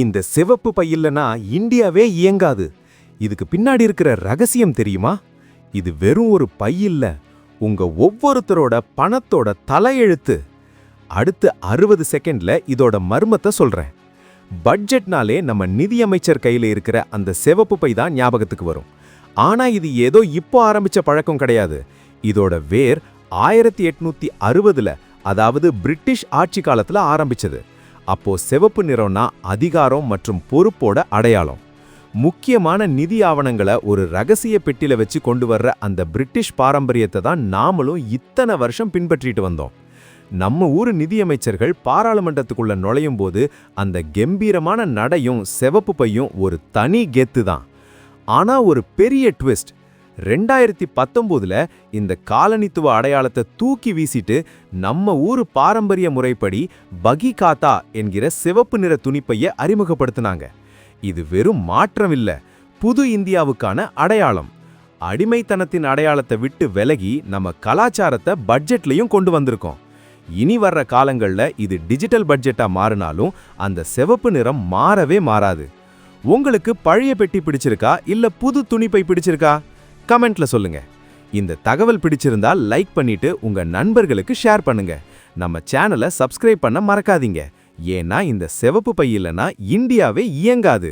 இந்த சிவப்பு பை இல்லனா இந்தியாவே இயங்காது. இதுக்கு பின்னாடி இருக்கிற ரகசியம் தெரியுமா? இது வெறும் ஒரு பை இல்ல, உங்க ஒவ்வொருத்தரோட பணத்தோட தலையெழுத்து. அடுத்த 60 செகண்ட்ல இதோட மர்மத்தை சொல்றேன். பட்ஜெட்னாலே நம்ம நிதியமைச்சர் கையில இருக்கிற அந்த சிவப்பு பை தான் ஞாபகத்துக்கு வரும். ஆனா இது ஏதோ இப்போ ஆரம்பிச்ச பழக்கம் கிடையாது. இதோட வேர் 1860ல, அதாவது பிரிட்டிஷ் ஆட்சி காலத்துல ஆரம்பிச்சது. அப்போ சிவப்பு நிறம்னா அதிகாரம் மற்றும் பொறுப்போட அடையாளம். முக்கியமான நிதி ஆவணங்களை ஒரு ரகசிய பெட்டில வச்சு கொண்டு வர்ற அந்த பிரிட்டிஷ் பாரம்பரியத்தை தான் நாமளும் இத்தனை வருஷம் பின்பற்றிட்டு வந்தோம். நம்ம ஊரு நிதியமைச்சர்கள் பாராளுமன்றத்துக்குள்ள நுழையும் போது அந்த கம்பீரமான நடையும் சிவப்பு பையும் ஒரு தனி கெத்து தான். ஆனா ஒரு பெரிய ட்விஸ்ட், 2019ல இந்த காலனித்துவ அடையாளத்தை தூக்கி வீசிட்டு நம்ம ஊரு பாரம்பரிய முறைப்படி பகி காத்தா என்கிற சிவப்பு நிற துணிப்பைய அறிமுகப்படுத்தினாங்க. இது வெறும் மாற்றம் இல்ல, புது இந்தியாவுக்கான அடையாளம். அடிமைத்தனத்தின் அடையாளத்தை விட்டு விலகி நம்ம கலாச்சாரத்தை பட்ஜெட்லயும் கொண்டு வந்திருக்கோம். இனி வர்ற காலங்கள்ல இது டிஜிட்டல் பட்ஜெட்டா மாறினாலும் அந்த சிவப்பு நிறம் மாறவே மாறாது. உங்களுக்கு பழைய பெட்டி பிடிச்சிருக்கா இல்ல புது துணிப்பை பிடிச்சிருக்கா? கமெண்ட்ல சொல்லுங்க. இந்த தகவல் பிடிச்சிருந்தா லைக் பண்ணிட்டு உங்க நண்பர்களுக்கு ஷேர் பண்ணுங்க. நம்ம சேனலை சப்ஸ்கிரைப் பண்ண மறக்காதீங்க. ஏன்னா இந்த சிவப்பு பை இல்லனா இந்தியாவே இயங்காது.